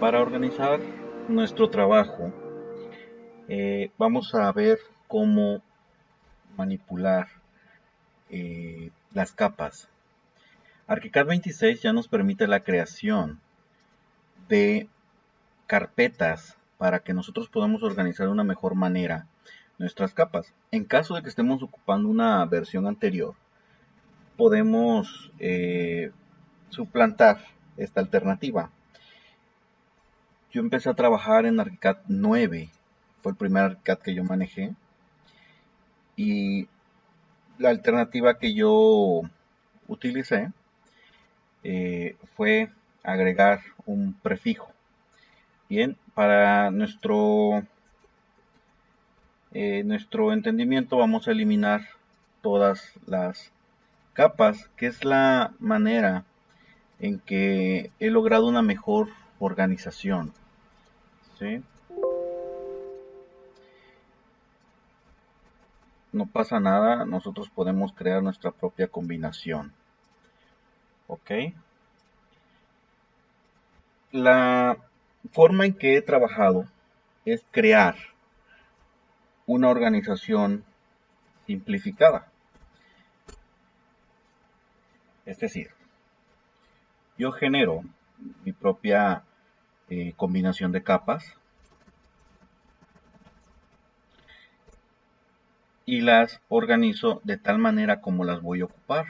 Para organizar nuestro trabajo, vamos a ver cómo manipular las capas. ArchiCAD 26 ya nos permite la creación de carpetas para que nosotros podamos organizar de una mejor manera nuestras capas. En caso de que estemos ocupando una versión anterior, podemos suplantar esta alternativa. Yo empecé a trabajar en ArchiCAD 9, fue el primer ArchiCAD que yo manejé, y la alternativa que yo utilicé fue agregar un prefijo. Bien, para nuestro entendimiento vamos a eliminar todas las capas, que es la manera en que he logrado una mejor organización. ¿Sí? No pasa nada, nosotros podemos crear nuestra propia combinación. ¿Ok? La forma en que he trabajado es crear una organización simplificada. Es decir, yo genero mi propia combinación de capas y las organizo de tal manera como las voy a ocupar.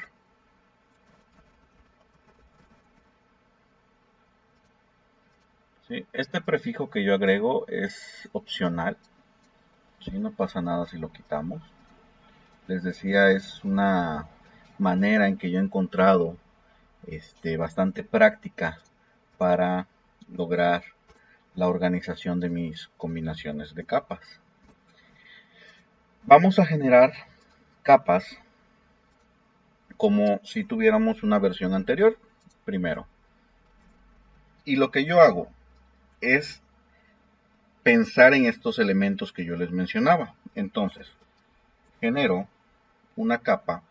¿Sí? Este prefijo que yo agrego es opcional. ¿Sí? No pasa nada si lo quitamos. Les decía, es una manera en que yo he encontrado bastante práctica para lograr la organización de mis combinaciones de capas. Vamos a generar capas como si tuviéramos una versión anterior primero. Y lo que yo hago es pensar en estos elementos que yo les mencionaba. Entonces, genero una capa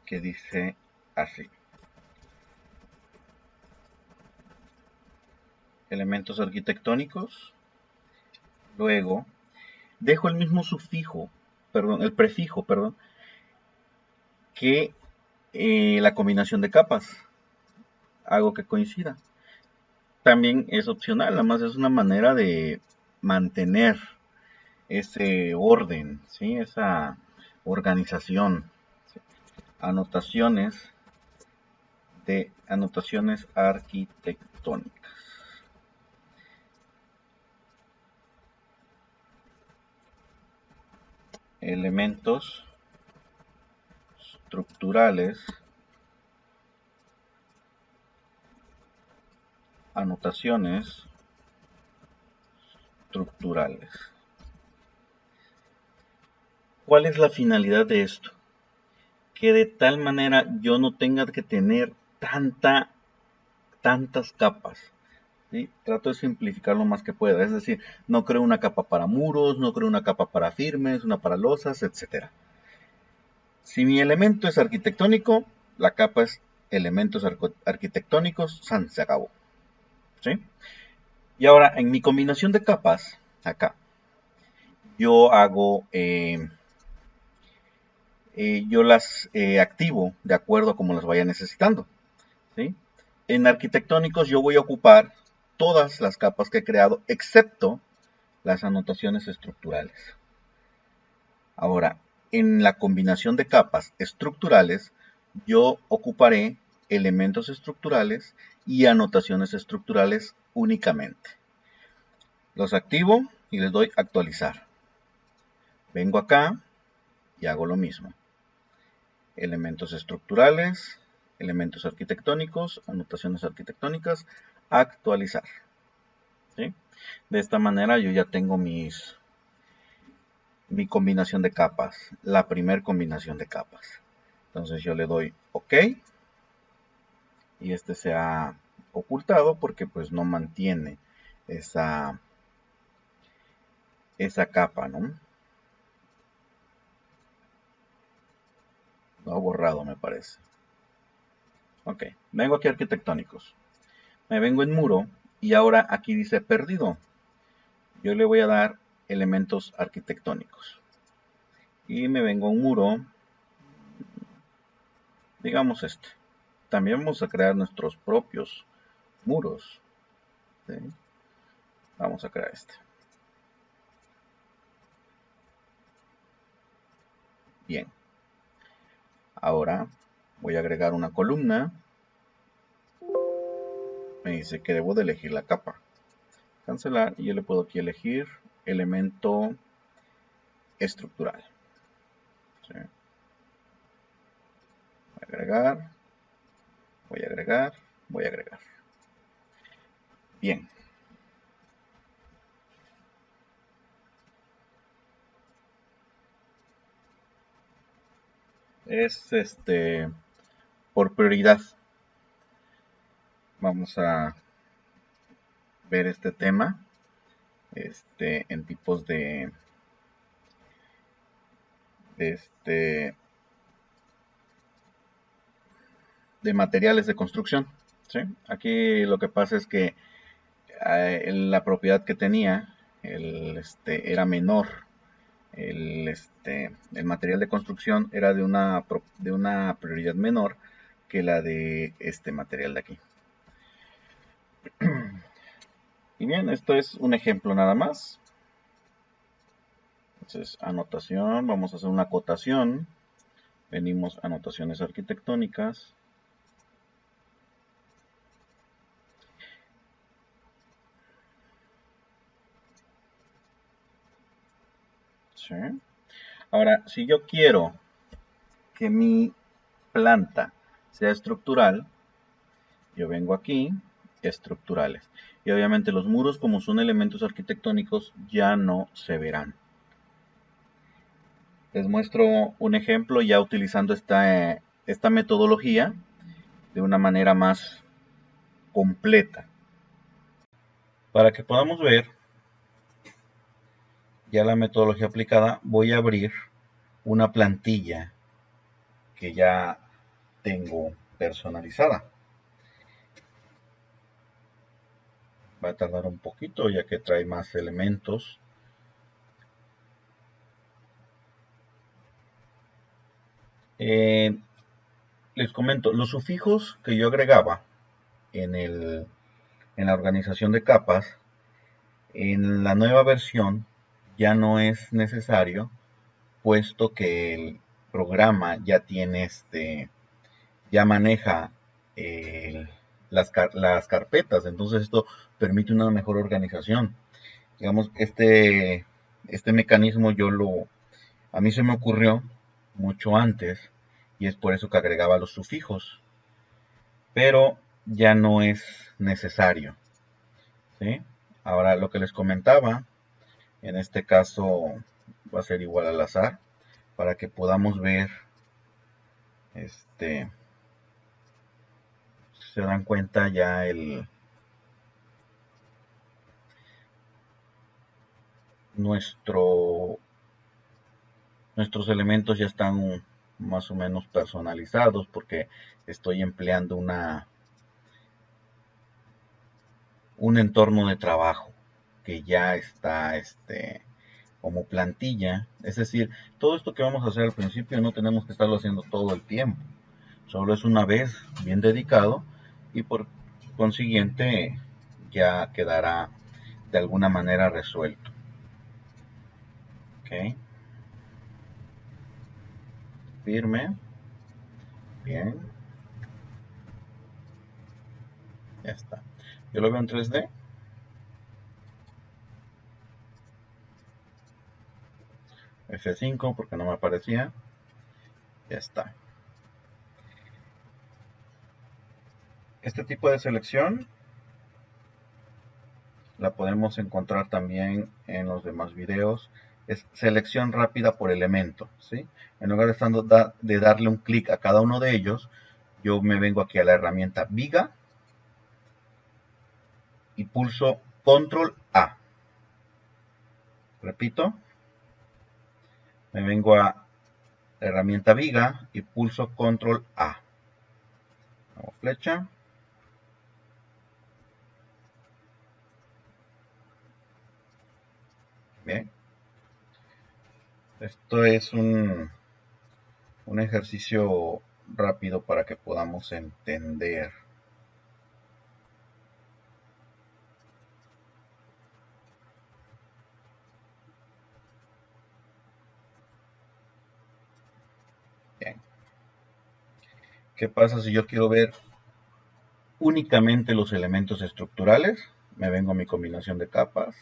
que dice así: elementos arquitectónicos. Luego dejo el mismo sufijo, perdón, el prefijo, perdón, que la combinación de capas. Hago que coincida. También es opcional, nada más es una manera de mantener ese orden, ¿sí? Esa organización. ¿Sí? Anotaciones arquitectónicas. Elementos estructurales, anotaciones estructurales. ¿Cuál es la finalidad de esto? Que de tal manera yo no tenga que tener tantas capas. ¿Sí? Trato de simplificar lo más que pueda. Es decir, no creo una capa para muros, no creo una capa para firmes, una para losas, etc. Si mi elemento es arquitectónico, la capa es elementos arquitectónicos, se acabó. ¿Sí? Y ahora, en mi combinación de capas, acá, yo hago, yo las activo de acuerdo a como las vaya necesitando. ¿Sí? En arquitectónicos yo voy a ocupar todas las capas que he creado, excepto las anotaciones estructurales. Ahora, en la combinación de capas estructurales, yo ocuparé elementos estructurales y anotaciones estructurales únicamente. Los activo y les doy actualizar. Vengo acá y hago lo mismo. Elementos estructurales, elementos arquitectónicos, anotaciones arquitectónicas, actualizar. ¿Sí? De esta manera yo ya tengo mi combinación de capas, la primer combinación de capas. Entonces yo le doy OK y este se ha ocultado porque pues no mantiene esa capa, ¿no? Lo ha borrado, me parece. Ok, vengo aquí a arquitectónicos. Me vengo en muro Y ahora aquí dice perdido. Yo le voy a dar elementos arquitectónicos. Y me vengo a un muro, digamos este. También vamos a crear nuestros propios muros. ¿Sí? Vamos a crear este. Bien. Ahora voy a agregar una columna. Me dice que debo de elegir la capa. Cancelar y yo le puedo aquí elegir elemento estructural. ¿Sí? Voy a agregar. Voy a agregar. Voy a agregar. Bien. Es por prioridad. Vamos a ver este tema en tipos de de materiales de construcción. ¿Sí? Aquí lo que pasa es que la propiedad que tenía era menor. El material de construcción era de una prioridad menor que la de este material de aquí. Y bien, esto es un ejemplo nada más. Entonces, anotación, vamos a hacer una acotación. Venimos a anotaciones arquitectónicas. ¿Sí? Ahora, si yo quiero que mi planta sea estructural, yo vengo aquí, estructurales. Y obviamente los muros, como son elementos arquitectónicos, ya no se verán. Les muestro un ejemplo ya utilizando esta metodología de una manera más completa. Para que podamos ver ya la metodología aplicada, voy a abrir una plantilla que ya tengo personalizada. Va a tardar un poquito ya que trae más elementos. Les comento, los sufijos que yo agregaba en la organización de capas, en la nueva versión ya no es necesario, puesto que el programa ya tiene ya maneja las carpetas, entonces esto permite una mejor organización. Digamos, este mecanismo a mí se me ocurrió mucho antes y es por eso que agregaba los sufijos, pero ya no es necesario. ¿Sí? Ahora lo que les comentaba, en este caso va a ser igual al azar, para que podamos ver, se dan cuenta ya nuestros elementos ya están más o menos personalizados porque estoy empleando un entorno de trabajo que ya está como plantilla. Es decir, todo esto que vamos a hacer al principio no tenemos que estarlo haciendo todo el tiempo. Solo es una vez bien dedicado y por consiguiente ya quedará de alguna manera resuelto. Ok. Firme. Bien. Ya está. Yo lo veo en 3D. F5 porque no me aparecía. Ya está. Este tipo de selección la podemos encontrar también en los demás videos. Es selección rápida por elemento, ¿sí? En lugar de darle un clic a cada uno de ellos, yo me vengo aquí a la herramienta Viga y pulso Control A. Repito, me vengo a la herramienta Viga y pulso Control A. Hago flecha. Bien, esto es un ejercicio rápido para que podamos entender. Bien, ¿qué pasa si yo quiero ver únicamente los elementos estructurales? Me vengo a mi combinación de capas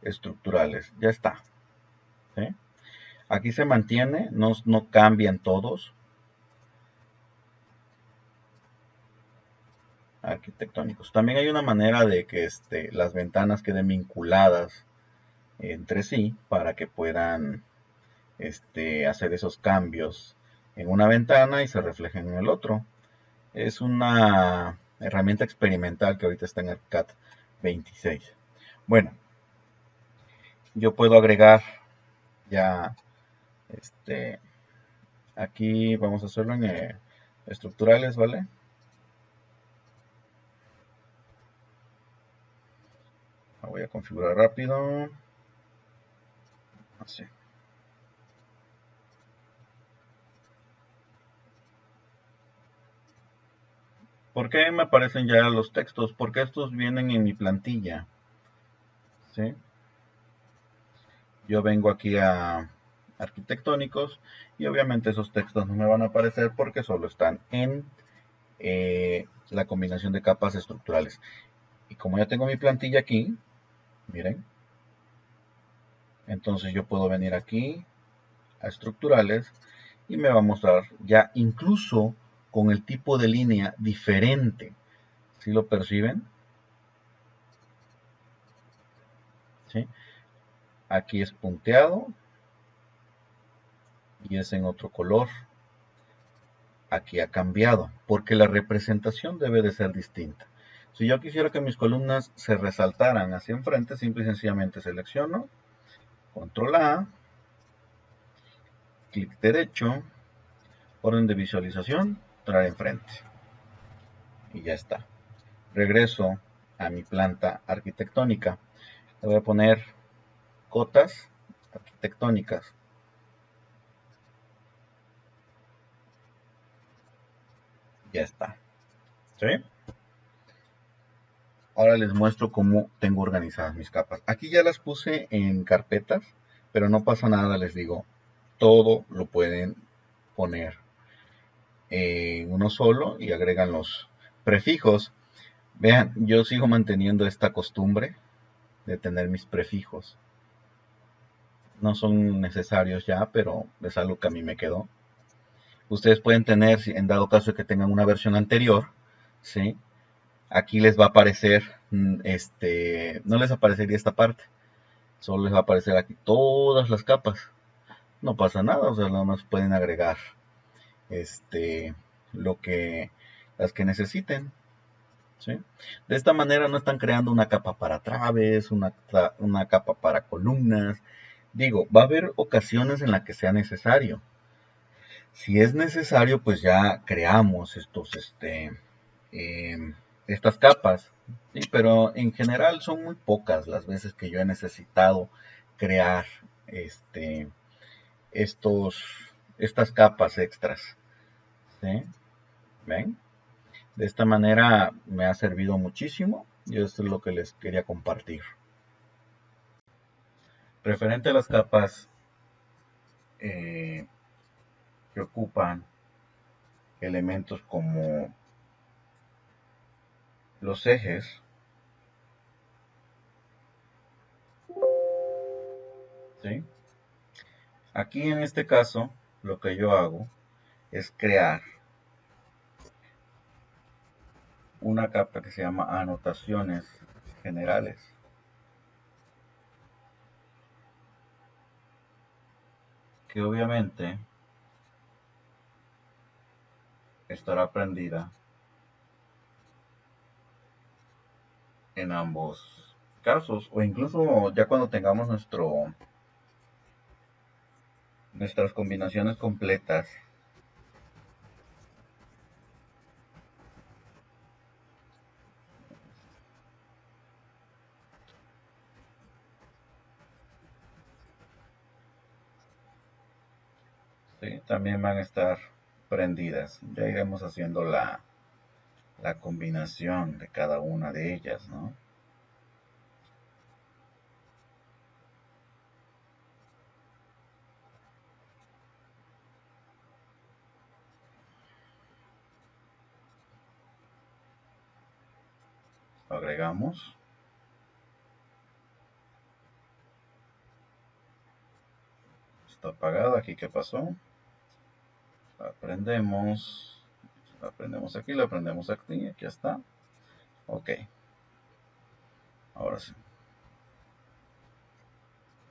estructurales. Ya está. ¿Sí? Aquí se mantiene, no cambian todos. Arquitectónicos. También hay una manera de que las ventanas queden vinculadas entre sí para que puedan hacer esos cambios en una ventana y se reflejen en el otro. Es una herramienta experimental que ahorita está en ArcCAD 26. Bueno, yo puedo agregar ya aquí vamos a hacerlo en estructurales, ¿vale? La voy a configurar rápido. Así. ¿Por qué me aparecen ya los textos? Porque estos vienen en mi plantilla. ¿Sí? Yo vengo aquí a arquitectónicos y obviamente esos textos no me van a aparecer porque solo están en la combinación de capas estructurales. Y como ya tengo mi plantilla aquí, miren, entonces yo puedo venir aquí a estructurales y me va a mostrar ya incluso con el tipo de línea diferente. ¿Sí lo perciben? ¿Sí? Aquí es punteado y es en otro color. Aquí ha cambiado, porque la representación debe de ser distinta. Si yo quisiera que mis columnas se resaltaran hacia enfrente, simple y sencillamente selecciono, control A, clic derecho, orden de visualización, traer enfrente. Y ya está. Regreso a mi planta arquitectónica. Le voy a poner cotas arquitectónicas. Ya está. ¿Sí? Ahora les muestro cómo tengo organizadas mis capas. Aquí ya las puse en carpetas, pero no pasa nada, les digo. Todo lo pueden poner en uno solo y agregan los prefijos. Vean, yo sigo manteniendo esta costumbre de tener mis prefijos. No son necesarios ya, pero es algo que a mí me quedó. Ustedes pueden tener, en dado caso de que tengan una versión anterior, ¿sí? Aquí les va a aparecer, no les aparecería esta parte, solo les va a aparecer aquí todas las capas. No pasa nada, o sea, nada más pueden agregar este, lo que, las que necesiten. ¿Sí? De esta manera no están creando una capa para traves, una capa para columnas. Digo, va a haber ocasiones en las que sea necesario. Si es necesario, pues ya creamos estas capas. ¿Sí? Pero en general son muy pocas las veces que yo he necesitado crear estos, estas capas extras. ¿Sí? ¿Ven? De esta manera me ha servido muchísimo y esto es lo que les quería compartir. Referente a las capas eh, que ocupan elementos como los ejes, ¿sí? Aquí en este caso lo que yo hago es crear una capa que se llama anotaciones generales, que obviamente estará prendida en ambos casos o incluso ya cuando tengamos nuestras combinaciones completas. ¿sí? También van a estar prendidas. Ya iremos haciendo la combinación de cada una de ellas, ¿no? Agregamos. Está apagada. Aquí, ¿qué pasó? La prendemos. La prendemos aquí, la prendemos aquí. Aquí está. Ok. Ahora sí.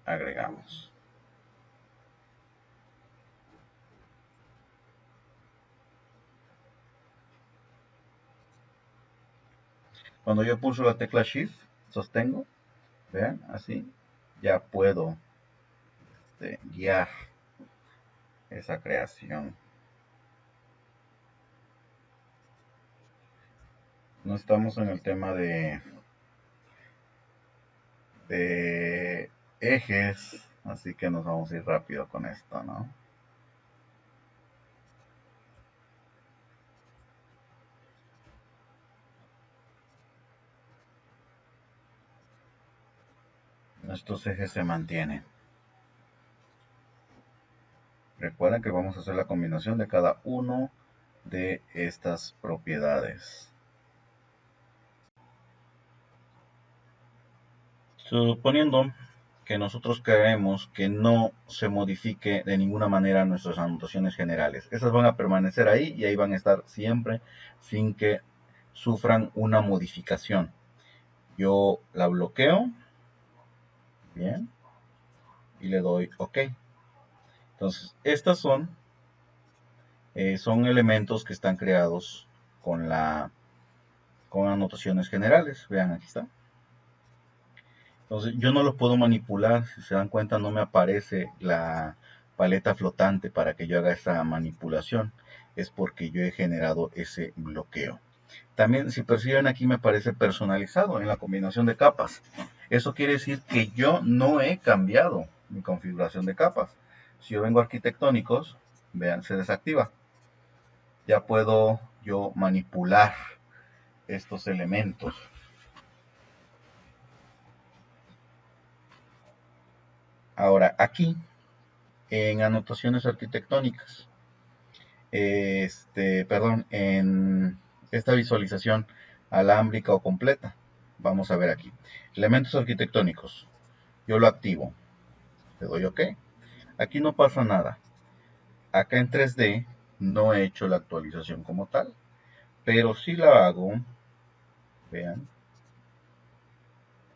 Agregamos. Cuando yo pulso la tecla Shift, sostengo, vean, así, ya puedo guiar esa creación. No estamos en el tema de ejes, así que nos vamos a ir rápido con esto, ¿no? Estos ejes se mantienen. Recuerden que vamos a hacer la combinación de cada uno de estas propiedades. Suponiendo que nosotros queremos que no se modifique de ninguna manera nuestras anotaciones generales. Esas van a permanecer ahí y ahí van a estar siempre sin que sufran una modificación. Yo la bloqueo, bien, y le doy OK. Entonces, estas son elementos que están creados con anotaciones generales. Vean, aquí está. Entonces yo no los puedo manipular, si se dan cuenta no me aparece la paleta flotante para que yo haga esa manipulación, es porque yo he generado ese bloqueo. También si perciben aquí me aparece personalizado en la combinación de capas. Eso quiere decir que yo no he cambiado mi configuración de capas. Si yo vengo a arquitectónicos, vean, se desactiva. Ya puedo yo manipular estos elementos. Ahora aquí en anotaciones arquitectónicas. Perdón, en esta visualización alámbrica o completa. Vamos a ver aquí. Elementos arquitectónicos. Yo lo activo. Le doy OK. Aquí no pasa nada. Acá en 3D no he hecho la actualización como tal. Pero si la hago, vean,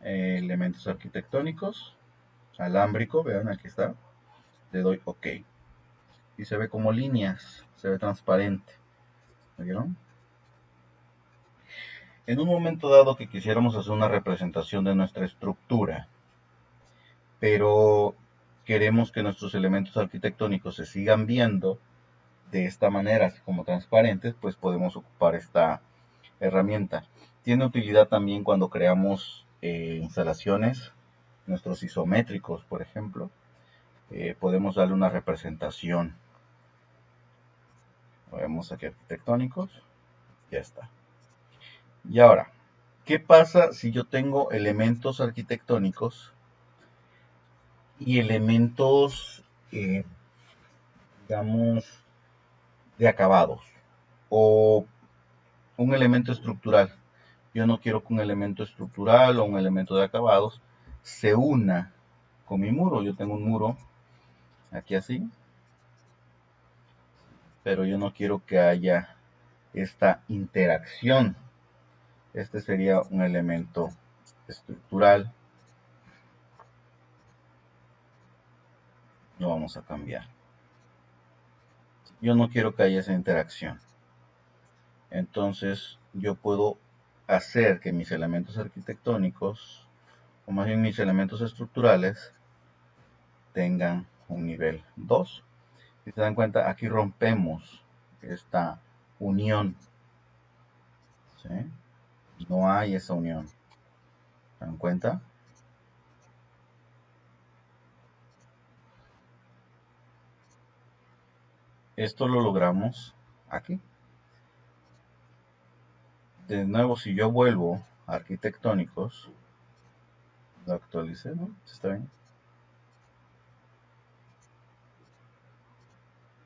elementos arquitectónicos, alámbrico, vean, aquí está. Le doy OK. Y se ve como líneas, se ve transparente. ¿Me vieron? En un momento dado que quisiéramos hacer una representación de nuestra estructura, pero queremos que nuestros elementos arquitectónicos se sigan viendo de esta manera, así como transparentes, pues podemos ocupar esta herramienta. Tiene utilidad también cuando creamos instalaciones, nuestros isométricos, por ejemplo. Podemos darle una representación. Vemos aquí arquitectónicos, ya está. Y ahora, ¿qué pasa si yo tengo elementos arquitectónicos y elementos, digamos, de acabados o un elemento estructural? Yo no quiero que un elemento estructural o un elemento de acabados se una con mi muro. Yo tengo un muro aquí así, pero yo no quiero que haya esta interacción. Este sería un elemento estructural. Lo vamos a cambiar. Yo no quiero que haya esa interacción. Entonces yo puedo hacer que mis elementos arquitectónicos, o más bien mis elementos estructurales, tengan un nivel 2. Si se dan cuenta, aquí rompemos esta unión, ¿sí? No hay esa unión. ¿Se dan cuenta? Esto lo logramos aquí. De nuevo, si yo vuelvo a arquitectónicos, lo actualicé, ¿no? ¿Está bien?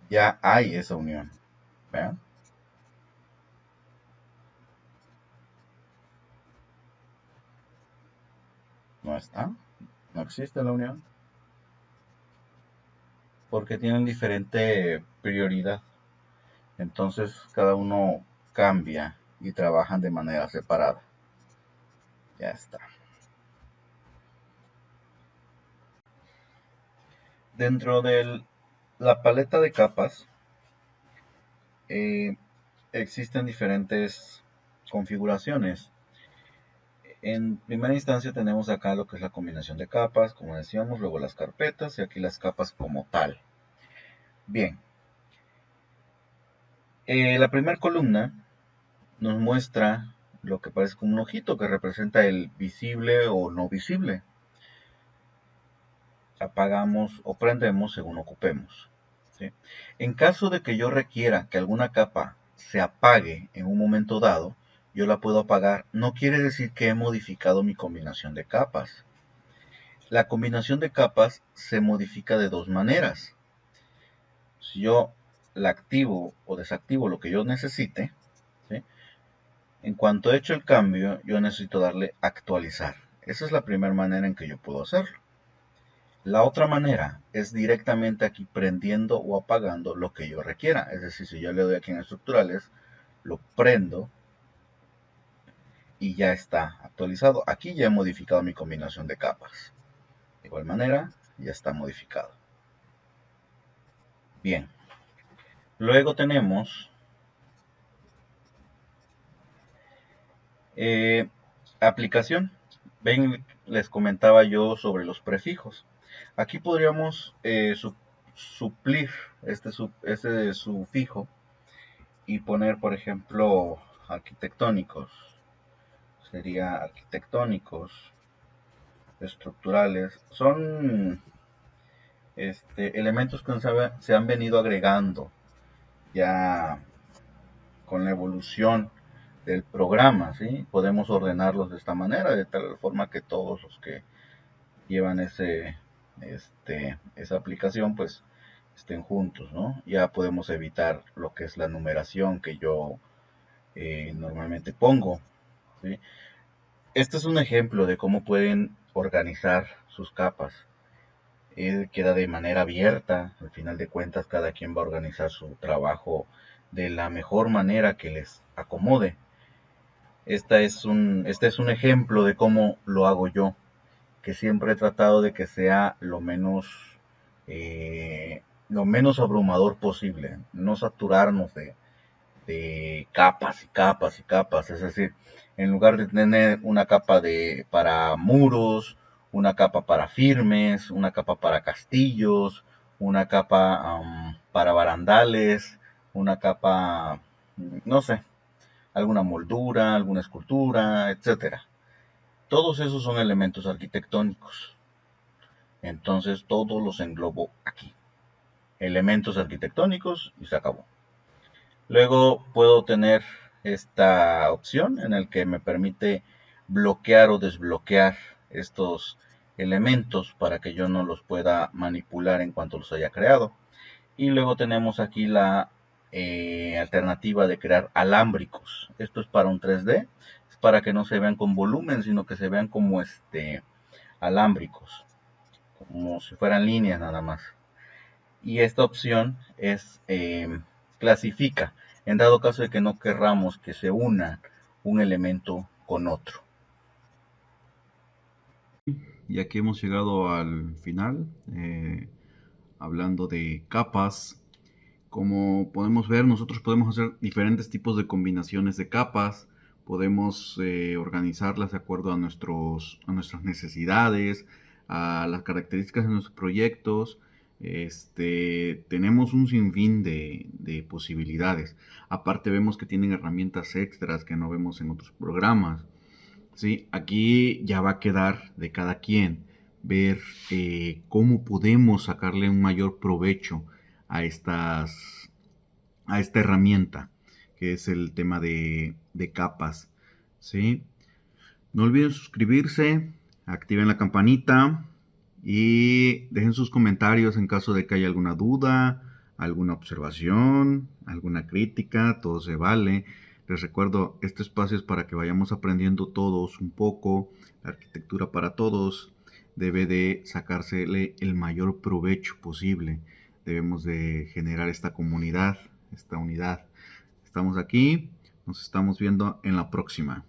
Ya hay esa unión. ¿Vean? No está. No existe la unión. Porque tienen diferente prioridad. Entonces cada uno cambia y trabajan de manera separada. Ya está. Dentro de la paleta de capas eh, existen diferentes configuraciones. En primera instancia tenemos acá lo que es la combinación de capas, como decíamos, luego las carpetas y aquí las capas como tal. Bien, la primera columna nos muestra lo que parece como un ojito que representa el visible o no visible. Apagamos o prendemos según ocupemos. ¿Sí? En caso de que yo requiera que alguna capa se apague en un momento dado, yo la puedo apagar. No quiere decir que he modificado mi combinación de capas. La combinación de capas se modifica de dos maneras. Si yo la activo o desactivo lo que yo necesite, ¿sí? En cuanto he hecho el cambio, yo necesito darle actualizar. Esa es la primera manera en que yo puedo hacerlo. La otra manera es directamente aquí prendiendo o apagando lo que yo requiera. Es decir, si yo le doy aquí en estructurales, lo prendo y ya está actualizado. Aquí ya he modificado mi combinación de capas. De igual manera, ya está modificado. Bien. Luego tenemos eh, aplicación. Ven, les comentaba yo sobre los prefijos. Aquí podríamos suplir este sufijo y poner, por ejemplo, arquitectónicos. Sería arquitectónicos, estructurales. Son elementos que se han venido agregando ya con la evolución del programa, ¿sí? Podemos ordenarlos de esta manera, de tal forma que todos los que llevan esa aplicación, pues estén juntos, ¿no? Ya podemos evitar lo que es la numeración que yo normalmente pongo, ¿sí? Este es un ejemplo de cómo pueden organizar sus capas. Queda de manera abierta, al final de cuentas cada quien va a organizar su trabajo de la mejor manera que les acomode. Este es un ejemplo de cómo lo hago yo, que siempre he tratado de que sea lo menos abrumador posible, no saturarnos de capas y capas y capas. Es decir, en lugar de tener una capa para muros, una capa para firmes, una capa para castillos, una capa para barandales, una capa, no sé, alguna moldura, alguna escultura, etcétera. Todos esos son elementos arquitectónicos. Entonces todos los englobo aquí. Elementos arquitectónicos y se acabó. Luego puedo tener esta opción en el que me permite bloquear o desbloquear estos elementos para que yo no los pueda manipular en cuanto los haya creado. Y luego tenemos aquí la alternativa de crear alámbricos. Esto es para un 3D, es para que no se vean con volumen, sino que se vean como alámbricos, como si fueran líneas nada más. Y esta opción es clasifica en dado caso de que no querramos que se una un elemento con otro. Y aquí hemos llegado al final, hablando de capas. Como podemos ver, nosotros podemos hacer diferentes tipos de combinaciones de capas, podemos organizarlas de acuerdo a nuestras necesidades, a las características de nuestros proyectos. Tenemos un sinfín de posibilidades. Aparte vemos que tienen herramientas extras que no vemos en otros programas. ¿Sí? Aquí ya va a quedar de cada quien ver cómo podemos sacarle un mayor provecho a a esta herramienta, que es el tema de capas, ¿sí? No olviden suscribirse, activen la campanita y dejen sus comentarios en caso de que haya alguna duda, alguna observación, alguna crítica, todo se vale. Les recuerdo, este espacio es para que vayamos aprendiendo todos un poco. La arquitectura para todos debe de sacársele el mayor provecho posible. Debemos de generar esta comunidad, esta unidad. Estamos aquí, nos estamos viendo en la próxima.